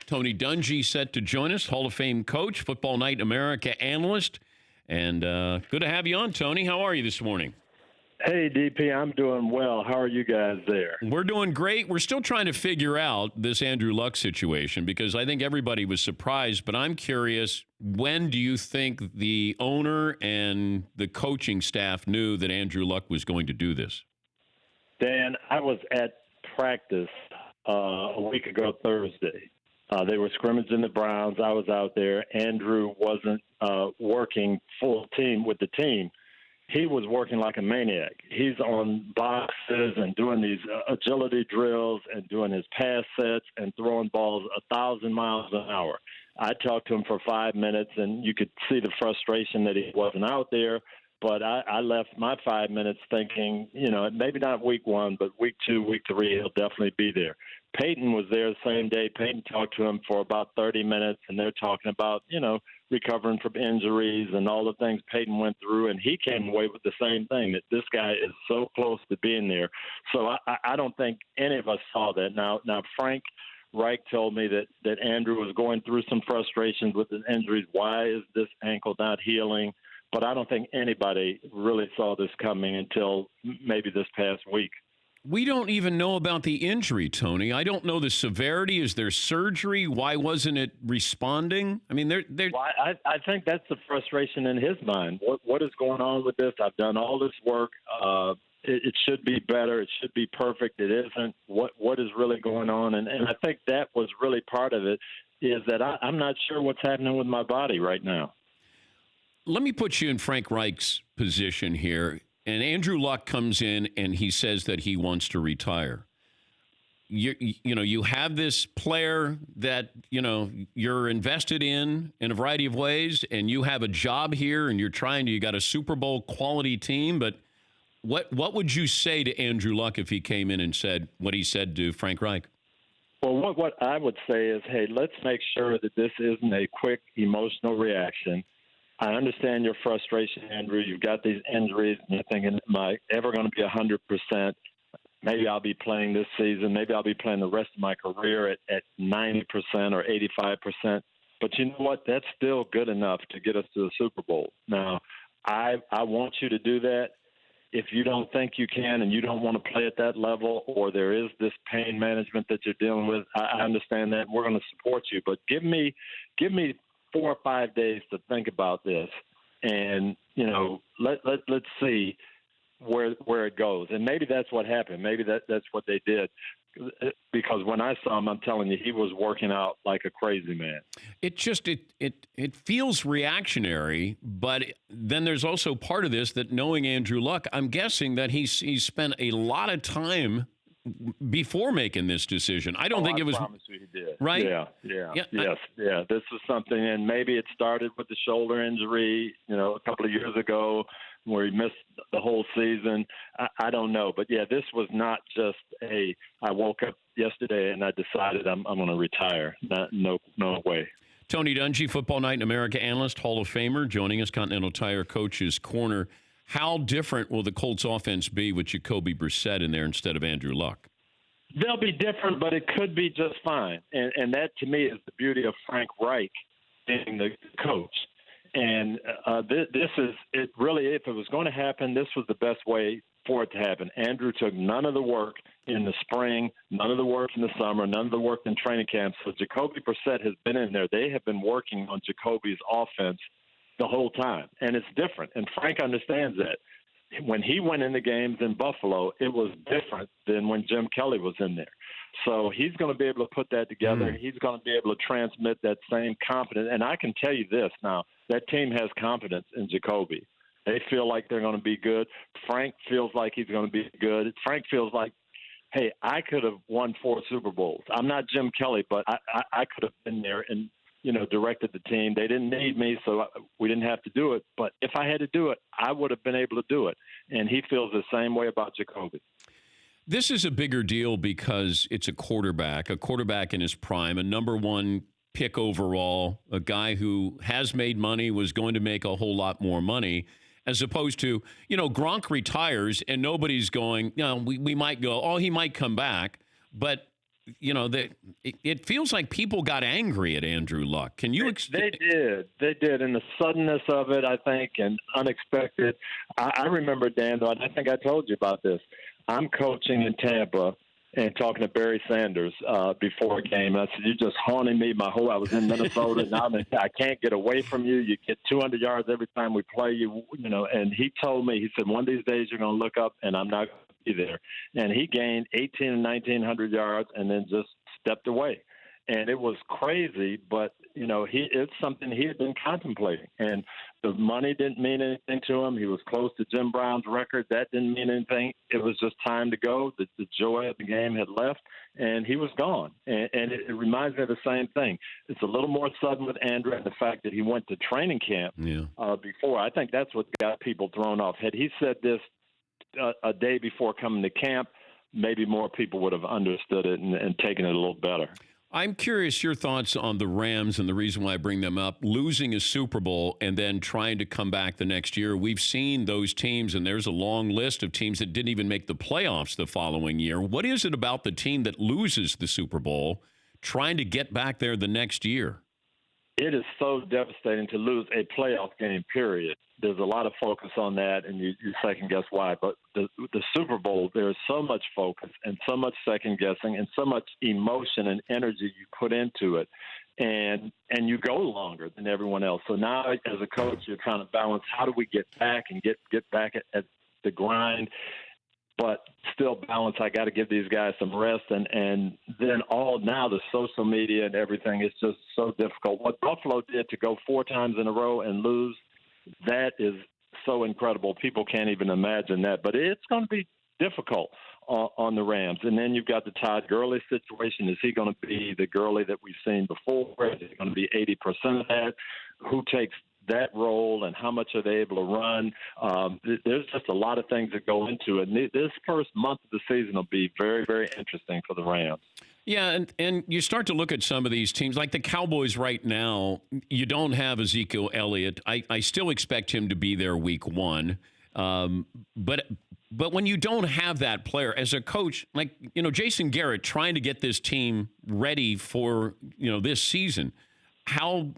Tony Dungy set to join us, Hall of Fame coach, Football Night in America analyst. And good to have you on, Tony. How are you this morning? Hey, DP, I'm doing well. How are you guys there? We're doing great. We're still trying to figure out this Andrew Luck situation because I think everybody was surprised. But I'm curious, when do you think the owner and the coaching staff knew that Andrew Luck was going to do this? Dan, I was at practice a week ago Thursday. They were scrimmaging the Browns. I was out there. Andrew wasn't working full team with the team. He was working like a maniac. He's on boxes and doing these agility drills and doing his pass sets and throwing balls 1,000 miles an hour. I talked to him for 5 minutes, and you could see the frustration that he wasn't out there. But I left my 5 minutes thinking, maybe not week one, but week 2, week 3, he'll definitely be there. Peyton was there the same day. Peyton talked to him for about 30 minutes, and they're talking about, recovering from injuries and all the things Peyton went through, and he came away with the same thing, that this guy is so close to being there. So I don't think any of us saw that. Now Frank Reich told me that Andrew was going through some frustrations with his injuries. Why is this ankle not healing? But I don't think anybody really saw this coming until maybe this past week. We don't even know about the injury, Tony. I don't know the severity. Is there surgery? Why wasn't it responding? I mean, they're... Well, I think that's the frustration in his mind. What is going on with this? I've done all this work. It should be better. It should be perfect. It isn't. What is really going on? And I think that was really part of it, is that I'm not sure what's happening with my body right now. Let me put you in Frank Reich's position here. And Andrew Luck comes in and he says that he wants to retire. You have this player that, you're invested in a variety of ways, and you have a job here, and you got a Super Bowl quality team. But what would you say to Andrew Luck if he came in and said what he said to Frank Reich? Well, what I would say is, hey, let's make sure that this isn't a quick emotional reaction. I understand your frustration, Andrew. You've got these injuries, and you're thinking, am I ever going to be 100%? Maybe I'll be playing this season. Maybe I'll be playing the rest of my career at 90% or 85%. But you know what? That's still good enough to get us to the Super Bowl. Now, I want you to do that. If you don't think you can and you don't want to play at that level, or there is this pain management that you're dealing with, I understand that. We're going to support you. But give me 4 or 5 days to think about this, and let's see where it goes. And maybe that's what happened. Maybe that's what they did, because when I saw him, I'm telling you, he was working out like a crazy man. It just it feels reactionary, but then there's also part of this that, knowing Andrew Luck, I'm guessing that he's spent a lot of time before making this decision. I don't think it was. I promise you he did. Right? Yeah. Yes. This was something, and maybe it started with the shoulder injury, a couple of years ago, where he missed the whole season. I don't know, but yeah, this was not just I woke up yesterday and I decided I'm going to retire. No way. Tony Dungy, Football Night in America analyst, Hall of Famer, joining us, Continental Tire Coach's Corner. How different will the Colts offense be with Jacoby Brissett in there instead of Andrew Luck? They'll be different, but it could be just fine. And that, to me, is the beauty of Frank Reich being the coach. And this is it. Really, if it was going to happen, this was the best way for it to happen. Andrew took none of the work in the spring, none of the work in the summer, none of the work in training camp. So Jacoby Brissett has been in there. They have been working on Jacoby's offense the whole time, and it's different. And Frank understands that. When he went into games in Buffalo, it was different than when Jim Kelly was in there. So he's going to be able to put that together. He's going to be able to transmit that same confidence. And I can tell you this now, that team has confidence in Jacoby. They feel like they're going to be good. Frank feels like he's going to be good. Frank feels like, hey, I could have won 4 Super Bowls. I'm not Jim Kelly, but I could have been there and directed the team. They didn't need me, so we didn't have to do it. But if I had to do it, I would have been able to do it. And he feels the same way about Jacoby. This is a bigger deal because it's a quarterback in his prime, a number 1 pick overall, a guy who has made money, was going to make a whole lot more money, as opposed to, Gronk retires and nobody's going, we might go, he might come back. But it feels like people got angry at Andrew Luck. Can you? They did, and the suddenness of it, I think, and unexpected. I remember, Dan, though, and I think I told you about this. I'm coaching in Tampa and talking to Barry Sanders before a game. And I said, "You're just haunting me. I was in Minnesota. Now I can't get away from you. You get 200 yards every time we play you, And he told me, he said, one of these days you're going to look up, and I'm not going to be there. And he gained 18 and 1,900 yards, and then just stepped away. And it was crazy, but it's something he had been contemplating. And the money didn't mean anything to him. He was close to Jim Brown's record. That didn't mean anything. It was just time to go. The joy of the game had left, and he was gone. And it reminds me of the same thing. It's a little more sudden with Andrew and the fact that he went to training camp before. I think that's what got people thrown off. Had he said this a day before coming to camp, maybe more people would have understood it and taken it a little better. I'm curious your thoughts on the Rams, and the reason why I bring them up, losing a Super Bowl and then trying to come back the next year. We've seen those teams, and there's a long list of teams that didn't even make the playoffs the following year. What is it about the team that loses the Super Bowl trying to get back there the next year? It is so devastating to lose a playoff game, period. There's a lot of focus on that, and you second guess why. But the Super Bowl, there's so much focus and so much second guessing and so much emotion and energy you put into it, and you go longer than everyone else. So now, as a coach, you're trying to balance how do we get back and get back at the grind, but still balance. I got to give these guys some rest, and then now the social media and everything is just so difficult. What Buffalo did to go 4 times in a row and lose, that is so incredible. People can't even imagine that. But it's going to be difficult on the Rams. And then you've got the Todd Gurley situation. Is he going to be the Gurley that we've seen before? Is he going to be 80% of that? Who takes that role, and how much are they able to run? There's just a lot of things that go into it. And this first month of the season will be very, very interesting for the Rams. Yeah, and you start to look at some of these teams, like the Cowboys right now. You don't have Ezekiel Elliott. I still expect him to be there week 1. But when you don't have that player as a coach, like, Jason Garrett trying to get this team ready for, this season, how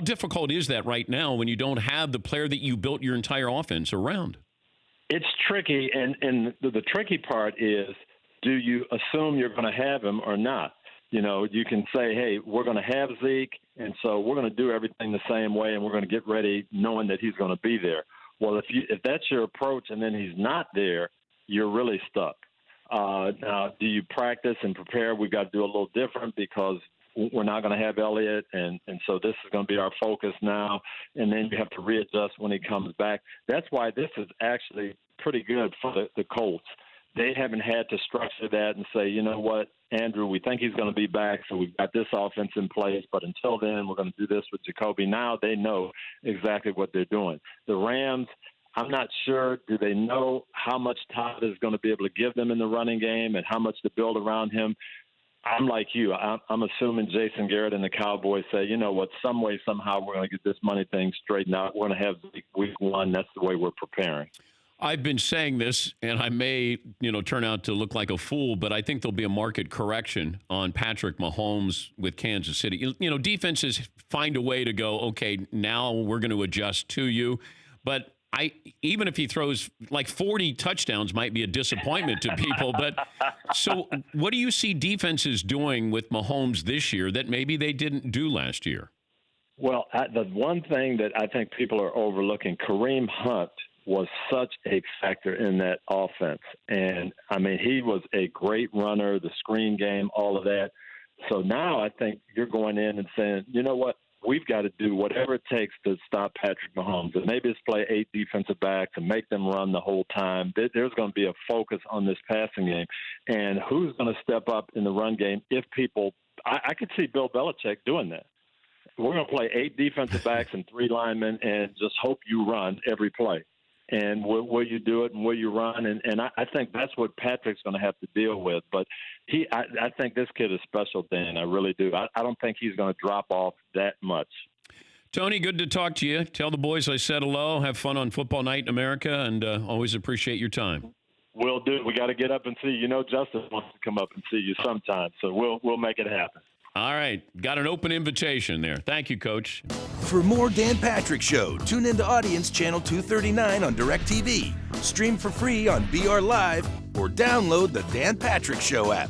difficult is that right now when you don't have the player that you built your entire offense around? It's tricky, and the tricky part is, do you assume you're going to have him or not? You can say, hey, we're going to have Zeke, and so we're going to do everything the same way, and we're going to get ready knowing that he's going to be there. Well, if that's your approach and then he's not there, you're really stuck. Now, do you practice and prepare? We've got to do a little different because we're not going to have Elliott, and so this is going to be our focus now, and then you have to readjust when he comes back. That's why this is actually pretty good for the Colts. They haven't had to structure that and say, you know what, Andrew, we think he's going to be back, so we've got this offense in place, but until then, we're going to do this with Jacoby. Now they know exactly what they're doing. The Rams, I'm not sure. Do they know how much Todd is going to be able to give them in the running game and how much to build around him? I'm like you. I'm assuming Jason Garrett and the Cowboys say, you know what, some way, somehow we're going to get this money thing straightened out. We're going to have week 1. That's the way we're preparing. I've been saying this, and I may, turn out to look like a fool, but I think there'll be a market correction on Patrick Mahomes with Kansas City. Defenses find a way to go, okay, now we're going to adjust to you. But even if he throws like 40 touchdowns might be a disappointment to people. But so what do you see defenses doing with Mahomes this year that maybe they didn't do last year? Well, the one thing that I think people are overlooking, Kareem Hunt was such a factor in that offense. And, he was a great runner, the screen game, all of that. So now I think you're going in and saying, you know what, we've got to do whatever it takes to stop Patrick Mahomes. And maybe it's play 8 defensive backs and make them run the whole time. There's going to be a focus on this passing game. And who's going to step up in the run game if people – I could see Bill Belichick doing that. We're going to play 8 defensive backs and 3 linemen and just hope you run every play. And will you do it and will you run? And I think that's what Patrick's going to have to deal with. But I think this kid is special, Dan. I really do. I don't think he's going to drop off that much. Tony, good to talk to you. Tell the boys I said hello. Have fun on football night in America, and always appreciate your time. We'll do. We got to get up and see. You know, Justin wants to come up and see you sometime, so we'll make it happen. All right. Got an open invitation there. Thank you, Coach. For more Dan Patrick Show, tune into Audience Channel 239 on DirecTV. Stream for free on BR Live or download the Dan Patrick Show app.